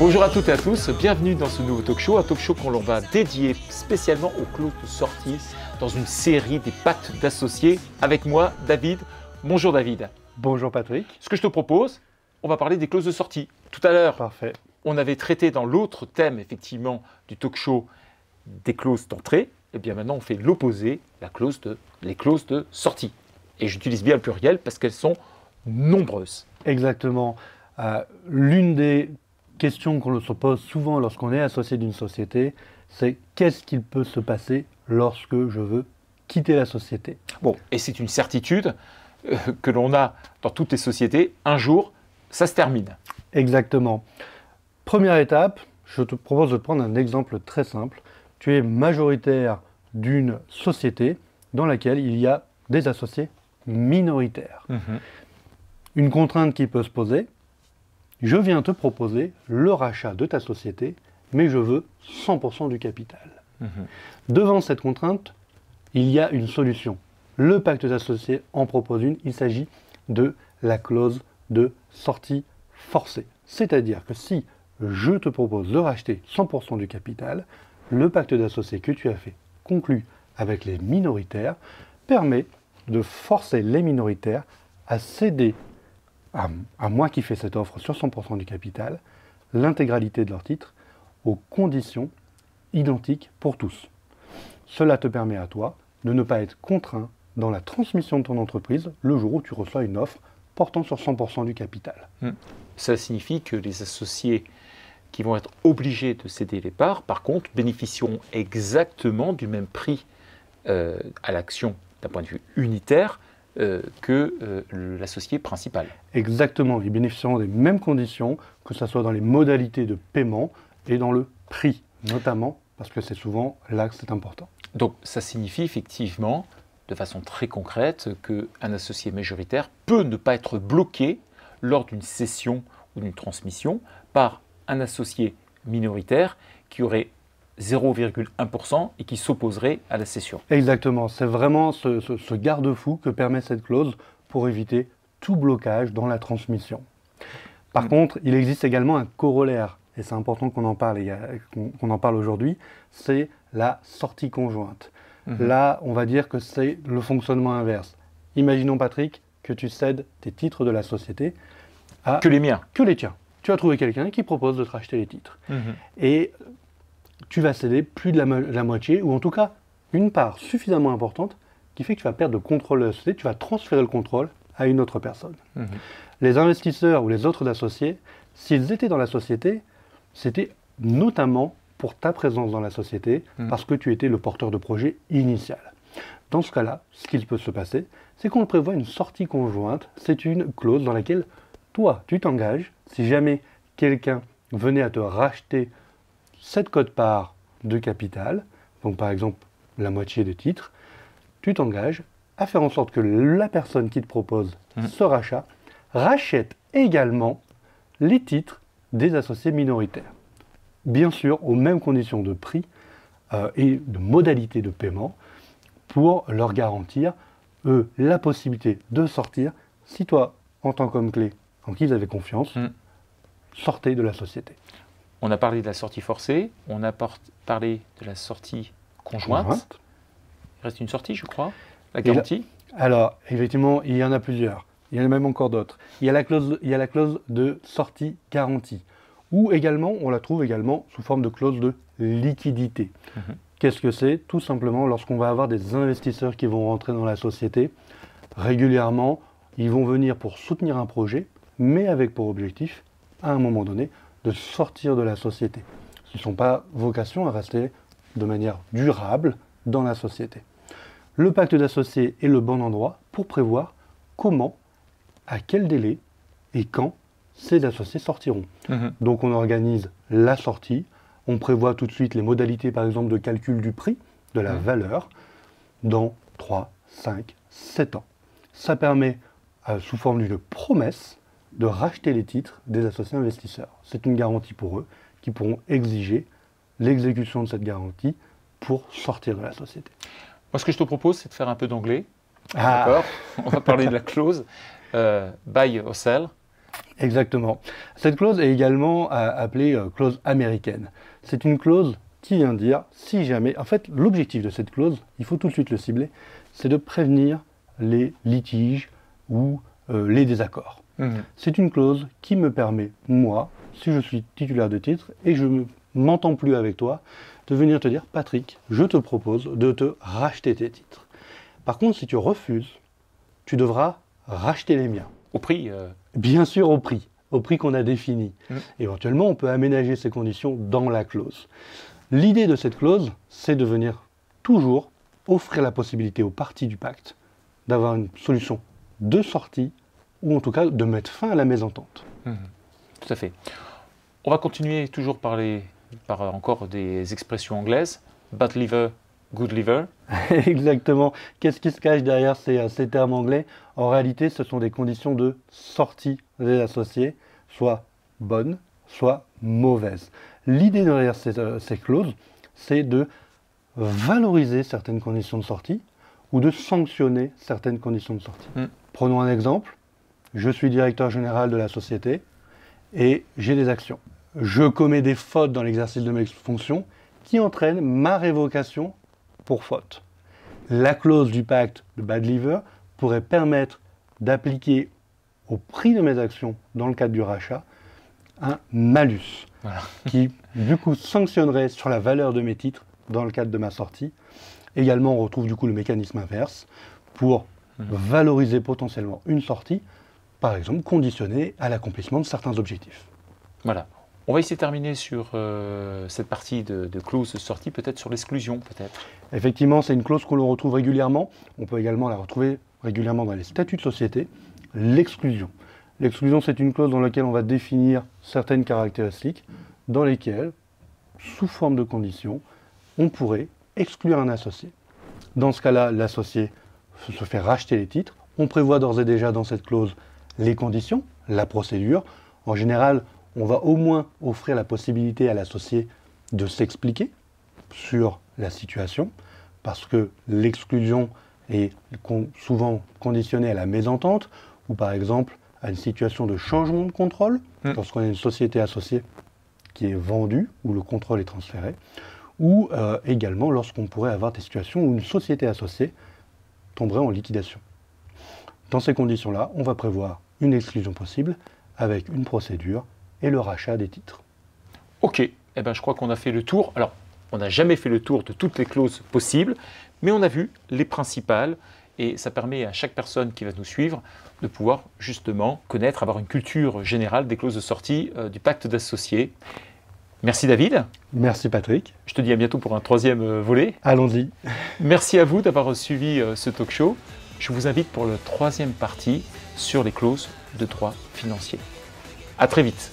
Bonjour à toutes et à tous, bienvenue dans ce nouveau talk show, un talk show qu'on va dédier spécialement aux clauses de sortie dans une série des pactes d'associés. Avec moi, David. Bonjour David. Bonjour Patrick. Ce que je te propose, on va parler des clauses de sortie. Tout à l'heure, Parfait. On avait traité dans l'autre thème effectivement du talk show des clauses d'entrée. Et bien maintenant, on fait l'opposé, les clauses de sortie. Et j'utilise bien le pluriel parce qu'elles sont nombreuses. Exactement. L'une des questions qu'on se pose souvent lorsqu'on est associé d'une société, c'est qu'est-ce qu'il peut se passer lorsque je veux quitter la société? Bon, et c'est une certitude que l'on a dans toutes les sociétés. Un jour, ça se termine. Exactement. Première étape, je te propose de prendre un exemple très simple. Tu es majoritaire d'une société dans laquelle il y a des associés minoritaires. Une contrainte qui peut se poser, je viens te proposer le rachat de ta société, mais je veux 100% du capital. Devant cette contrainte, il y a une solution. Le pacte d'associés en propose une, il s'agit de la clause de sortie forcée. C'est-à-dire que si je te propose de racheter 100% du capital, le pacte d'associés que tu as fait, conclu avec les minoritaires, permet de forcer les minoritaires à céder à moi qui fais cette offre sur 100% du capital, l'intégralité de leurs titres aux conditions identiques pour tous. Cela te permet à toi de ne pas être contraint dans la transmission de ton entreprise le jour où tu reçois une offre portant sur 100% du capital. Ça signifie que les associés qui vont être obligés de céder les parts, par contre, bénéficieront exactement du même prix à l'action d'un point de vue unitaire que l'associé principal. Exactement, ils bénéficieront des mêmes conditions, que ce soit dans les modalités de paiement et dans le prix, notamment parce que c'est souvent là que c'est important. Donc ça signifie effectivement, de façon très concrète, qu'un associé majoritaire peut ne pas être bloqué lors d'une cession ou d'une transmission par un associé minoritaire qui aurait 0,1% et qui s'opposerait à la cession. Exactement, c'est vraiment ce garde-fou que permet cette clause pour éviter tout blocage dans la transmission. Par contre, il existe également un corollaire, et c'est important qu'on en parle aujourd'hui, c'est la sortie conjointe. Là, on va dire que c'est le fonctionnement inverse. Imaginons, Patrick, que tu cèdes tes titres de la société à... Que les miens. Que les tiens. Tu as trouvé quelqu'un qui propose de te racheter les titres. Et tu vas céder plus de la moitié, ou en tout cas une part suffisamment importante qui fait que tu vas perdre le contrôle de la société, tu vas transférer le contrôle à une autre personne. Les investisseurs ou les autres associés, s'ils étaient dans la société, c'était notamment pour ta présence dans la société, parce que tu étais le porteur de projet initial. Dans ce cas-là, ce qu'il peut se passer, c'est qu'on prévoit une sortie conjointe. C'est une clause dans laquelle toi, tu t'engages, si jamais quelqu'un venait à te racheter cette quote-part de capital, donc par exemple la moitié des titres, tu t'engages à faire en sorte que la personne qui te propose ce rachat rachète également les titres des associés minoritaires. Bien sûr, aux mêmes conditions de prix et de modalités de paiement pour leur garantir, eux, la possibilité de sortir si toi, en tant qu'homme clé, en qui ils avaient confiance, sortez de la société. On a parlé de la sortie forcée, on a parlé de la sortie conjointe. Il reste une sortie, je crois, la garantie. Alors, effectivement, il y en a plusieurs. Il y en a même encore d'autres. Il y a la clause de sortie garantie, ou également, on la trouve également sous forme de clause de liquidité. Qu'est-ce que c'est? Tout simplement, lorsqu'on va avoir des investisseurs qui vont rentrer dans la société, régulièrement, ils vont venir pour soutenir un projet, mais avec pour objectif, à un moment donné, de sortir de la société. Ils ne sont pas vocation à rester de manière durable dans la société. Le pacte d'associés est le bon endroit pour prévoir comment, à quel délai et quand ces associés sortiront. Donc on organise la sortie, on prévoit tout de suite les modalités par exemple de calcul du prix, de la valeur, dans 3, 5, 7 ans. Ça permet, sous forme d'une promesse, de racheter les titres des associés investisseurs. C'est une garantie pour eux qui pourront exiger l'exécution de cette garantie pour sortir de la société. Moi, ce que je te propose, c'est de faire un peu d'anglais. Ah. D'accord. On va parler de la clause buy or sell. Exactement. Cette clause est également appelée clause américaine. C'est une clause qui vient dire si jamais... En fait, l'objectif de cette clause, il faut tout de suite le cibler, c'est de prévenir les litiges ou les désaccords. C'est une clause qui me permet, moi, si je suis titulaire de titre et je ne m'entends plus avec toi, de venir te dire « Patrick, je te propose de te racheter tes titres. Par contre, si tu refuses, tu devras racheter les miens. » Au prix Bien sûr au prix qu'on a défini. Éventuellement, on peut aménager ces conditions dans la clause. L'idée de cette clause, c'est de venir toujours offrir la possibilité aux parties du pacte d'avoir une solution de sortie ou en tout cas de mettre fin à la mésentente. Tout à fait. On va continuer toujours par encore des expressions anglaises. Bad liver, good liver. Exactement. Qu'est-ce qui se cache derrière ces termes anglais? En réalité, ce sont des conditions de sortie des associés, soit bonnes, soit mauvaises. L'idée derrière ces clauses, c'est de valoriser certaines conditions de sortie ou de sanctionner certaines conditions de sortie. Prenons un exemple. Je suis directeur général de la société et j'ai des actions. Je commets des fautes dans l'exercice de mes fonctions qui entraînent ma révocation pour faute. La clause du pacte de bad liver pourrait permettre d'appliquer au prix de mes actions dans le cadre du rachat un malus qui du coup sanctionnerait sur la valeur de mes titres dans le cadre de ma sortie. Également, on retrouve du coup le mécanisme inverse pour valoriser potentiellement une sortie, par exemple conditionnée à l'accomplissement de certains objectifs. Voilà. On va essayer de terminer sur cette partie de clause de sortie, peut-être sur l'exclusion, peut-être. Effectivement, c'est une clause qu'on retrouve régulièrement. On peut également la retrouver régulièrement dans les statuts de société. L'exclusion. L'exclusion, c'est une clause dans laquelle on va définir certaines caractéristiques dans lesquelles, sous forme de conditions, on pourrait exclure un associé. Dans ce cas-là, l'associé se fait racheter les titres. On prévoit d'ores et déjà dans cette clause les conditions, la procédure. En général, on va au moins offrir la possibilité à l'associé de s'expliquer sur la situation, parce que l'exclusion est souvent conditionnée à la mésentente, ou par exemple à une situation de changement de contrôle, lorsqu'on a une société associée qui est vendue, où le contrôle est transféré, ou également lorsqu'on pourrait avoir des situations où une société associée tomberait en liquidation. Dans ces conditions-là, on va prévoir une exclusion possible avec une procédure et le rachat des titres. Ok, eh ben, je crois qu'on a fait le tour. Alors, on n'a jamais fait le tour de toutes les clauses possibles, mais on a vu les principales et ça permet à chaque personne qui va nous suivre de pouvoir justement connaître, avoir une culture générale des clauses de sortie du pacte d'associés. Merci David. Merci Patrick. Je te dis à bientôt pour un troisième volet. Allons-y. Merci à vous d'avoir suivi ce talk show. Je vous invite pour la troisième partie sur les clauses de droit financier. À très vite.